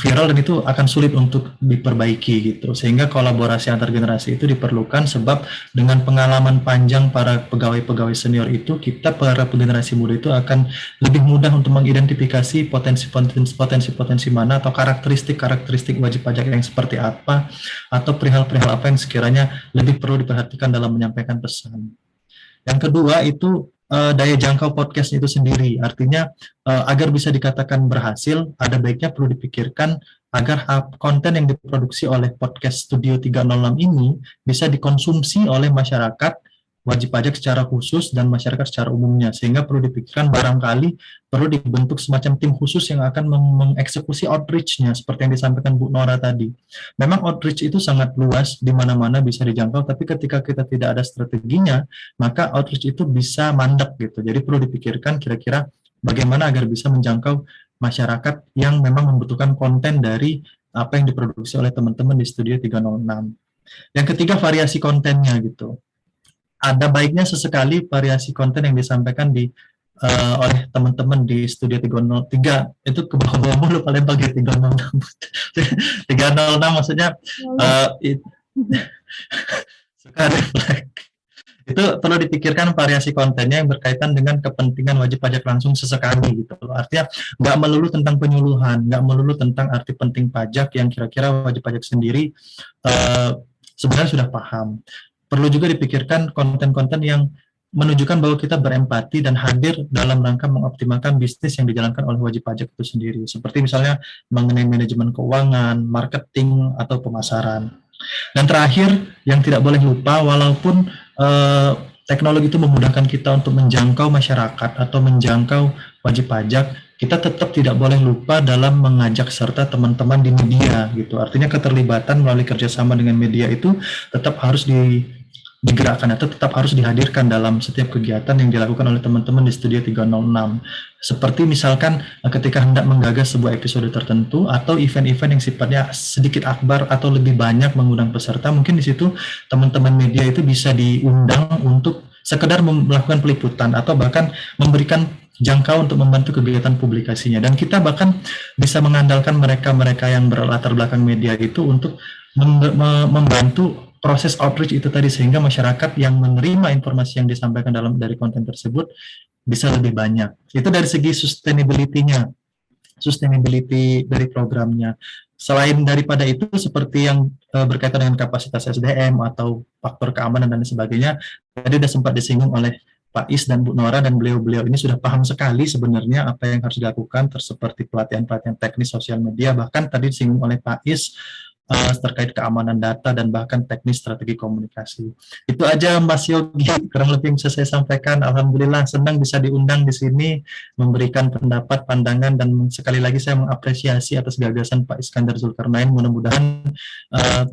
Speaker 7: viral dan itu akan sulit untuk diperbaiki gitu. Sehingga kolaborasi antar generasi itu diperlukan, sebab dengan pengalaman panjang para pegawai-pegawai senior itu, kita para generasi muda itu akan lebih mudah untuk mengidentifikasi potensi-potensi mana atau karakteristik wajib pajak yang seperti apa, atau perihal-perihal apa yang sekiranya lebih perlu diperhatikan dalam menyampaikan pesan. Yang kedua itu daya jangkau podcast itu sendiri. Artinya agar bisa dikatakan berhasil, ada baiknya perlu dipikirkan agar konten yang diproduksi oleh podcast Studio 306 ini bisa dikonsumsi oleh masyarakat wajib pajak secara khusus dan masyarakat secara umumnya, sehingga perlu dipikirkan barangkali perlu dibentuk semacam tim khusus yang akan mengeksekusi outreach-nya seperti yang disampaikan Bu Nora tadi. Memang outreach itu sangat luas, di mana-mana bisa dijangkau, tapi ketika kita tidak ada strateginya, maka outreach itu bisa mandek gitu. Jadi perlu dipikirkan kira-kira bagaimana agar bisa menjangkau masyarakat yang memang membutuhkan konten dari apa yang diproduksi oleh teman-teman di Studio 306. Yang ketiga, variasi kontennya gitu. Ada baiknya sesekali variasi konten yang disampaikan oleh teman-teman di Studio 303 itu ke bawah-bawah mulu Palembang ya 306 maksudnya suka refleks. Itu perlu dipikirkan variasi kontennya yang berkaitan dengan kepentingan wajib pajak langsung sesekali gitu. Artinya nggak melulu tentang penyuluhan, nggak melulu tentang arti penting pajak yang kira-kira wajib pajak sendiri sebenarnya sudah paham. Perlu juga dipikirkan konten-konten yang menunjukkan bahwa kita berempati dan hadir dalam rangka mengoptimalkan bisnis yang dijalankan oleh wajib pajak itu sendiri. Seperti misalnya mengenai manajemen keuangan, marketing, atau pemasaran. Dan terakhir, yang tidak boleh lupa, walaupun teknologi itu memudahkan kita untuk menjangkau masyarakat atau menjangkau wajib pajak, kita tetap tidak boleh lupa dalam mengajak serta teman-teman di media gitu. Artinya keterlibatan melalui kerjasama dengan media itu tetap harus digerakkan atau tetap harus dihadirkan dalam setiap kegiatan yang dilakukan oleh teman-teman di Studio 306. Seperti misalkan ketika hendak menggagas sebuah episode tertentu atau event-event yang sifatnya sedikit akbar atau lebih banyak mengundang peserta, mungkin di situ teman-teman media itu bisa diundang untuk sekedar melakukan peliputan atau bahkan memberikan jangkau untuk membantu kegiatan publikasinya. Dan kita bahkan bisa mengandalkan mereka-mereka yang berlatar belakang media itu untuk membantu proses outreach itu tadi, sehingga masyarakat yang menerima informasi yang disampaikan dari konten tersebut bisa lebih banyak. Itu dari segi sustainability-nya, sustainability dari programnya. Selain daripada itu, seperti yang berkaitan dengan kapasitas SDM atau faktor keamanan dan sebagainya, tadi sudah sempat disinggung oleh Pak Is dan Bu Nora, dan beliau-beliau ini sudah paham sekali sebenarnya apa yang harus dilakukan, seperti pelatihan-pelatihan teknis sosial media, bahkan tadi disinggung oleh Pak Is terkait keamanan data dan bahkan teknis strategi komunikasi. Itu aja Mas Yogi, kurang lebih yang bisa saya sampaikan. Alhamdulillah senang bisa diundang di sini, memberikan pendapat, pandangan, dan sekali lagi saya mengapresiasi atas gagasan Pak Iskandar Zulkarnain. Mudah-mudahan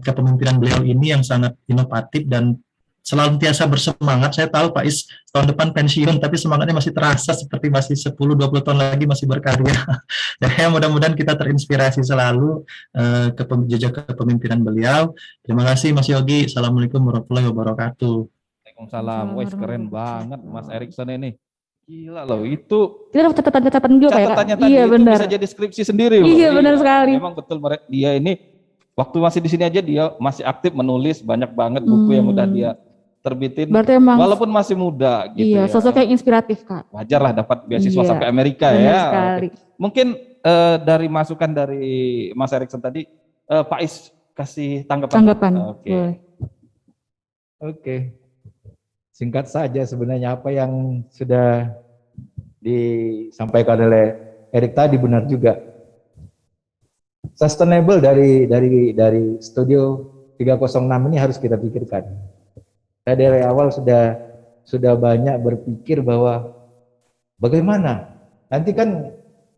Speaker 7: kepemimpinan beliau ini yang sangat inovatif dan selalu biasa bersemangat. Saya tahu Pak Is tahun depan pensiun, tapi semangatnya masih terasa seperti masih 10-20 tahun lagi masih berkarya. Ya, mudah-mudahan kita terinspirasi selalu jejak kepemimpinan beliau. Terima kasih Mas Yogi. Assalamualaikum warahmatullahi wabarakatuh.
Speaker 4: Waalaikumsalam. Wah, keren banget Mas Erikson ini. Gila loh, itu
Speaker 3: Kita dapat catatan-catatan juga Pak ya, Kak?
Speaker 4: catatannya tadi
Speaker 3: Iya
Speaker 4: itu
Speaker 3: benar.
Speaker 4: bisa jadi skripsi sendiri loh.
Speaker 3: Iya benar sekali.
Speaker 4: Memang betul dia ini waktu masih di sini aja dia masih aktif menulis banyak banget buku yang udah dia terbitin.
Speaker 3: Berarti emang
Speaker 4: walaupun masih muda gitu
Speaker 3: iya,
Speaker 4: ya.
Speaker 3: sosok yang inspiratif Kak.
Speaker 4: Wajar lah dapat beasiswa
Speaker 3: Iya,
Speaker 4: sampai Amerika
Speaker 3: benar
Speaker 4: ya.
Speaker 3: sekali.
Speaker 4: Mungkin dari masukan dari Mas Erikson tadi, Pak Is kasih tanggapan.
Speaker 3: Tanggapan.
Speaker 4: Oke.
Speaker 3: Boleh.
Speaker 2: Oke. Singkat saja sebenarnya apa yang sudah disampaikan oleh Erik tadi benar juga. Sustainable dari Studio 306 ini harus kita pikirkan. Saya dari awal sudah banyak berpikir bahwa bagaimana nanti kan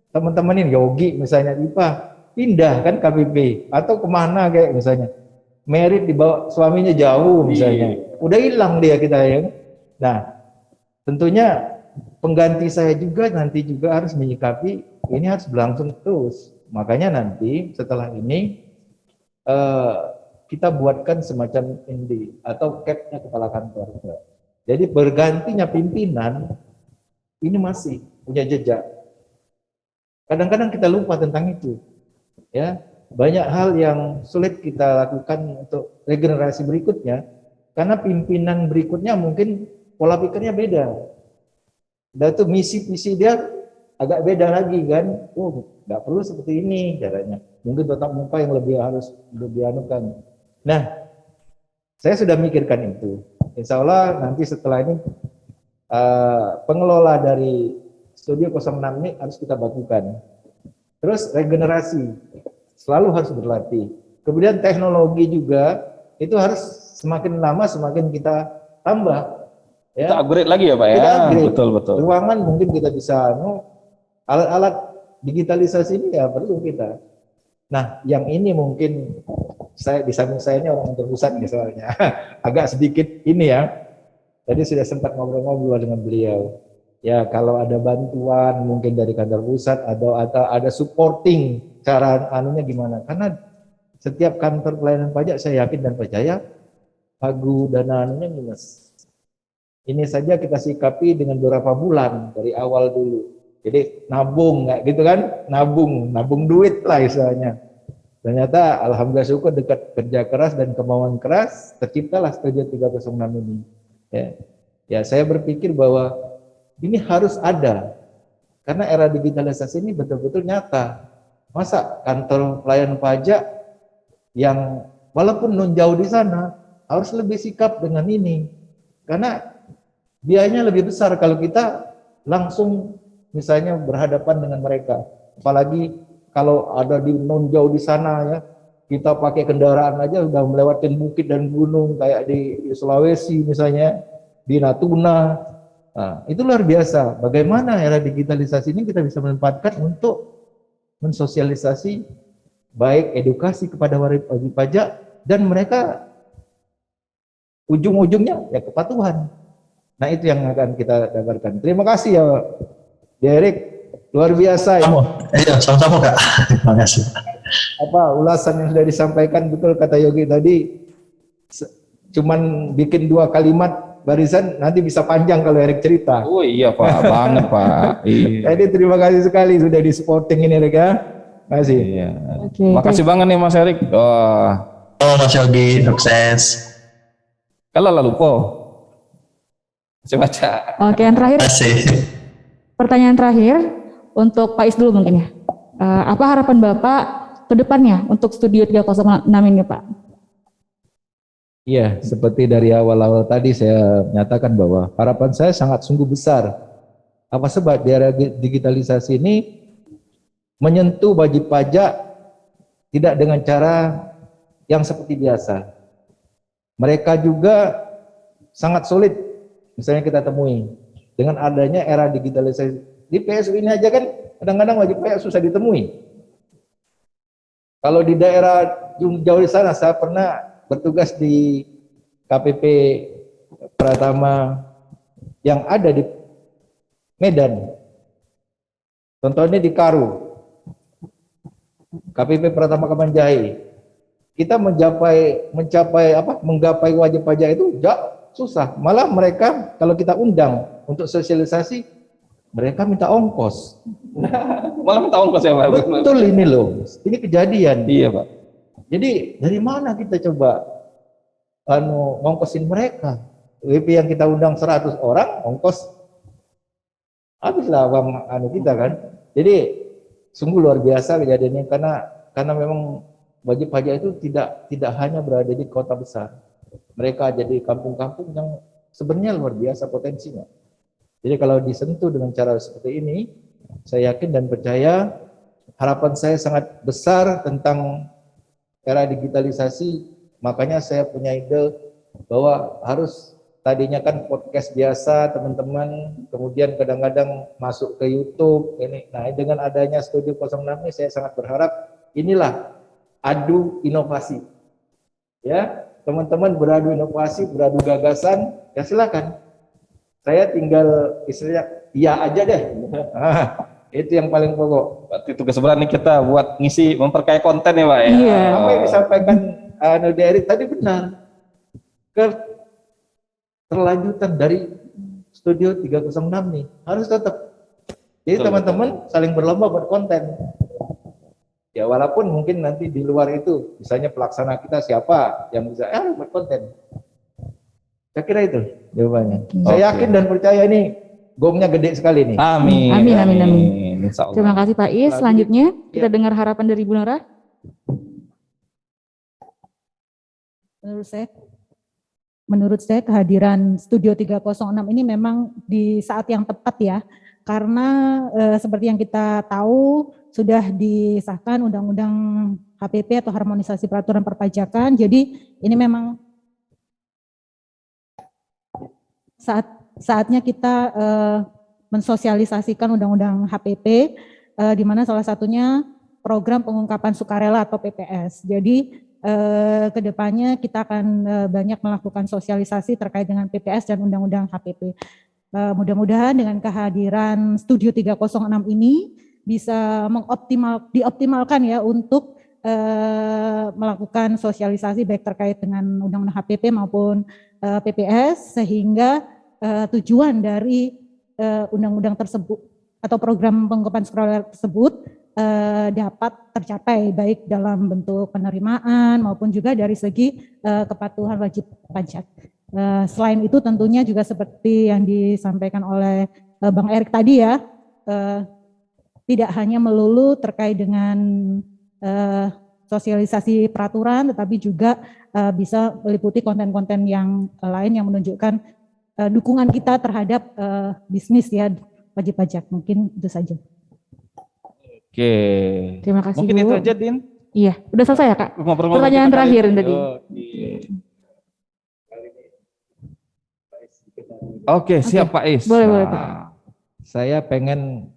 Speaker 2: teman-teman ini Yogi misalnya IPA pindah kan KPP atau kemana kayak misalnya merit dibawa suaminya jauh misalnya, udah hilang dia kita ya. Nah, tentunya pengganti saya juga nanti juga harus menyikapi ini harus berlangsung terus. Makanya nanti setelah ini kita buatkan semacam ini atau capnya kepala kantor. Jadi bergantinya pimpinan ini masih punya jejak. Kadang-kadang kita lupa tentang itu. Ya, banyak hal yang sulit kita lakukan untuk regenerasi berikutnya karena pimpinan berikutnya mungkin pola pikirnya beda. Dan itu misi-misi dia agak beda lagi kan. Nggak perlu seperti ini caranya. Mungkin tatap muka yang harus lebih anukan. Nah, saya sudah mikirkan itu. Insya Allah nanti setelah ini pengelola dari Studio 06 ini harus kita bakukan. Terus regenerasi selalu harus berlatih. Kemudian teknologi juga itu harus semakin lama semakin kita tambah. Ya.
Speaker 4: Kita upgrade lagi ya Pak ya.
Speaker 2: Kita upgrade.
Speaker 4: Betul.
Speaker 2: Ruangan mungkin kita bisa alat-alat digitalisasi ini ya perlu kita. Nah, yang ini mungkin saya di samping saya ini orang terpusat ya soalnya agak sedikit ini ya. Tadi sudah sempat ngobrol-ngobrol dengan beliau. Ya kalau ada bantuan mungkin dari kantor pusat atau ada supporting cara anunya gimana? Karena setiap kantor pelayanan pajak saya yakin dan percaya pagu dana anunya minus. Ini saja kita sikapi dengan beberapa bulan dari awal dulu. Jadi nabung nggak gitu kan? Nabung duit lah istilahnya. Ternyata alhamdulillah syukur dekat kerja keras dan kemauan keras terciptalah Studio 306 ini. Ya saya berpikir bahwa ini harus ada karena era digitalisasi ini betul-betul nyata. Masa kantor pelayanan pajak yang walaupun non jauh di sana harus lebih sikap dengan ini karena biayanya lebih besar kalau kita langsung misalnya berhadapan dengan mereka. Apalagi kalau ada di non jauh di sana ya, kita pakai kendaraan aja udah melewati bukit dan gunung kayak di Sulawesi misalnya, di Natuna. Nah, itu luar biasa. Bagaimana era digitalisasi ini kita bisa manfaatkan untuk mensosialisasi baik edukasi kepada wajib pajak dan mereka ujung-ujungnya ya kepatuhan. Nah, itu yang akan kita dapatkan. Terima kasih ya Derek, luar biasa ya.
Speaker 7: Iya, sama-sama Kak. Terima kasih.
Speaker 2: Ulasan yang sudah disampaikan betul kata Yogi tadi. Cuman bikin 2 kalimat barisan nanti bisa panjang kalau Erik cerita.
Speaker 4: Oh iya Pak, banget Pak. Iya.
Speaker 2: Jadi terima kasih sekali sudah di supporting ini Erik ya. Terima kasih.
Speaker 4: Iya.
Speaker 3: Oke,
Speaker 4: Makasih banget nih Mas Erik.
Speaker 7: Mas Yogi, sukses.
Speaker 4: Kalau lalu po. Saya baca.
Speaker 3: Oke, yang terakhir,
Speaker 7: Terima kasih.
Speaker 3: pertanyaan terakhir untuk Pak Is dulu mungkin ya. Apa harapan Bapak ke depannya untuk Studio 306 ini Pak?
Speaker 2: Iya, seperti dari awal-awal tadi saya menyatakan bahwa harapan saya sangat sungguh besar. Apa sebab di era digitalisasi ini menyentuh wajib pajak tidak dengan cara yang seperti biasa. Mereka juga sangat sulit, misalnya kita temui dengan adanya era digitalisasi. Di PSU ini aja kan kadang-kadang wajib pajak susah ditemui. Kalau di daerah jauh di sana, saya pernah bertugas di KPP Pratama yang ada di Medan. Contohnya di Karu, KPP Pratama Kamanjai. Kita menggapai wajib pajak itu susah. Malah mereka kalau kita undang untuk sosialisasi, mereka minta ongkos.
Speaker 4: Malah minta ongkos ya Pak.
Speaker 2: Betul ini loh, ini kejadian.
Speaker 4: Iya Pak.
Speaker 2: Jadi dari mana kita coba ngongkosin mereka? WP yang kita undang 100 orang, ongkos habislah uang kita kan. Jadi sungguh luar biasa kejadiannya karena memang wajib pajak itu tidak hanya berada di kota besar. Mereka jadi kampung-kampung yang sebenarnya luar biasa potensinya. Jadi kalau disentuh dengan cara seperti ini, saya yakin dan percaya harapan saya sangat besar tentang era digitalisasi. Makanya saya punya ide bahwa harus tadinya kan podcast biasa teman-teman, kemudian kadang-kadang masuk ke YouTube ini. Nah, dengan adanya Studio 06 ini saya sangat berharap inilah adu inovasi. Ya, teman-teman beradu inovasi, beradu gagasan, ya silakan. Saya tinggal istilahnya iya aja deh. Itu yang paling pokok.
Speaker 4: Berarti tugas berat nih kita buat ngisi, memperkaya konten ya Pak ya.
Speaker 3: Iya.
Speaker 2: Apa yang disampaikan Nudi tadi benar. Terlanjutan dari Studio 306 nih harus tetap. Jadi teman-teman saling berlomba buat konten. Ya walaupun mungkin nanti di luar itu, misalnya pelaksana kita siapa yang bisa buat konten. Saya kira itu jawabannya. Saya yakin dan percaya ini gongnya gede sekali nih.
Speaker 4: Amin.
Speaker 3: Amin, amin, amin.
Speaker 4: Insya Allah.
Speaker 3: Terima kasih Pak Is. Selanjutnya kita dengar harapan dari Bu Nora.
Speaker 6: Menurut saya kehadiran Studio 306 ini memang di saat yang tepat ya, karena seperti yang kita tahu sudah disahkan Undang-Undang HPP atau Harmonisasi Peraturan Perpajakan. Jadi ini memang saatnya kita mensosialisasikan Undang-Undang HPP, di mana salah satunya program pengungkapan sukarela atau PPS. Jadi kedepannya kita akan banyak melakukan sosialisasi terkait dengan PPS dan Undang-Undang HPP. Mudah-mudahan dengan kehadiran Studio 306 ini bisa dioptimalkan ya untuk melakukan sosialisasi baik terkait dengan Undang-Undang HPP maupun PPS, sehingga tujuan dari undang-undang tersebut atau program pengungkapan sukarela tersebut dapat tercapai baik dalam bentuk penerimaan maupun juga dari segi kepatuhan wajib pajak. Selain itu tentunya juga seperti yang disampaikan oleh Bang Erik tadi ya, tidak hanya melulu terkait dengan sosialisasi peraturan, tetapi juga bisa meliputi konten-konten yang lain yang menunjukkan dukungan kita terhadap bisnis ya wajib pajak. Mungkin itu saja.
Speaker 4: Oke.
Speaker 3: Terima kasih
Speaker 4: Mungkin
Speaker 3: Bu.
Speaker 4: itu aja Din.
Speaker 3: Iya, udah selesai ya Kak?
Speaker 4: Ngobrol-ngobrol
Speaker 3: Pertanyaan
Speaker 4: kita
Speaker 3: terakhir
Speaker 4: kali ini.
Speaker 3: tadi.
Speaker 4: Oke, siap Pak Is.
Speaker 3: Boleh, boleh, Pak.
Speaker 2: Saya pengen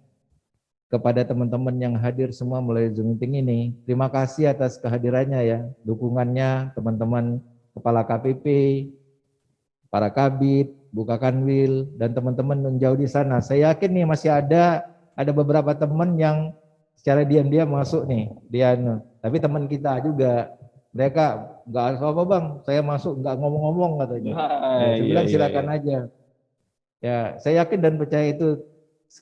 Speaker 2: kepada teman-teman yang hadir semua melalui Zoom meeting ini, terima kasih atas kehadirannya ya, dukungannya teman-teman Kepala KPP, para Kabid, Bu Kakanwil, dan teman-teman yang jauh di sana. Saya yakin nih masih ada beberapa teman yang secara diam-diam masuk nih, tapi teman kita juga, mereka nggak apa-apa Bang, saya masuk nggak ngomong-ngomong katanya. Saya bilang silakan aja. Ya, saya yakin dan percaya itu.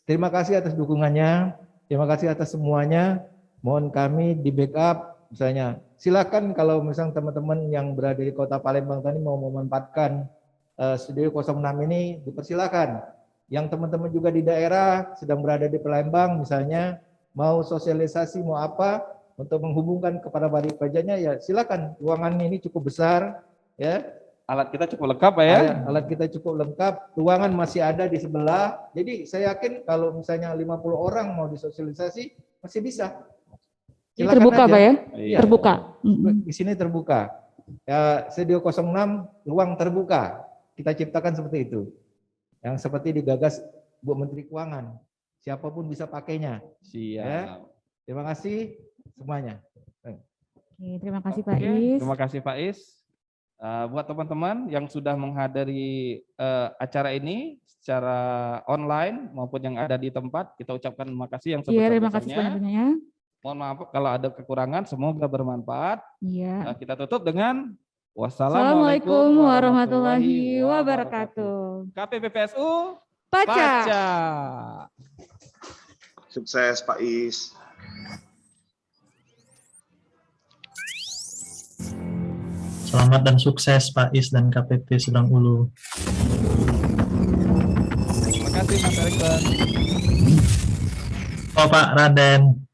Speaker 2: Terima kasih atas dukungannya, terima kasih atas semuanya. Mohon kami di backup, misalnya silakan kalau misalnya teman-teman yang berada di Kota Palembang tadi mau memanfaatkan Studio 06 ini, dipersilakan. Yang teman-teman juga di daerah sedang berada di Palembang, misalnya mau sosialisasi, mau apa untuk menghubungkan kepada wajib pajaknya, ya silakan. Ruangan ini cukup besar, ya.
Speaker 4: Alat kita cukup lengkap ya.
Speaker 2: Alat kita cukup lengkap, ruangan masih ada di sebelah. Jadi saya yakin kalau misalnya 50 orang mau disosialisasi masih bisa.
Speaker 3: Ini terbuka
Speaker 2: aja.
Speaker 3: Pak ya?
Speaker 4: Iya.
Speaker 3: Terbuka.
Speaker 2: Di sini terbuka. Ya, Studio 06 ruang terbuka. Kita ciptakan seperti itu. Yang seperti digagas Bu Menteri Keuangan. Siapapun bisa pakainya.
Speaker 4: Siap.
Speaker 2: Ya. Terima kasih semuanya.
Speaker 3: Oke, terima kasih Pak
Speaker 4: Oke,
Speaker 3: Is.
Speaker 4: terima kasih Pak Is. Buat teman-teman yang sudah menghadiri acara ini secara online maupun yang ada di tempat, kita ucapkan terima kasih yang
Speaker 3: Iya, terima kasih
Speaker 4: sebesar-besarnya.
Speaker 3: sebanyak-banyaknya.
Speaker 4: Mohon maaf kalau ada kekurangan, semoga bermanfaat.
Speaker 3: Iya.
Speaker 4: Kita tutup dengan
Speaker 3: Assalamualaikum warahmatullahi wabarakatuh.
Speaker 4: KPPPSU
Speaker 3: Pajak.
Speaker 8: Sukses Pak Is.
Speaker 7: Selamat dan sukses Pak Is dan KPP Seberang Ulu.
Speaker 4: Terima kasih Mas Erik.
Speaker 7: Oh Pak Raden.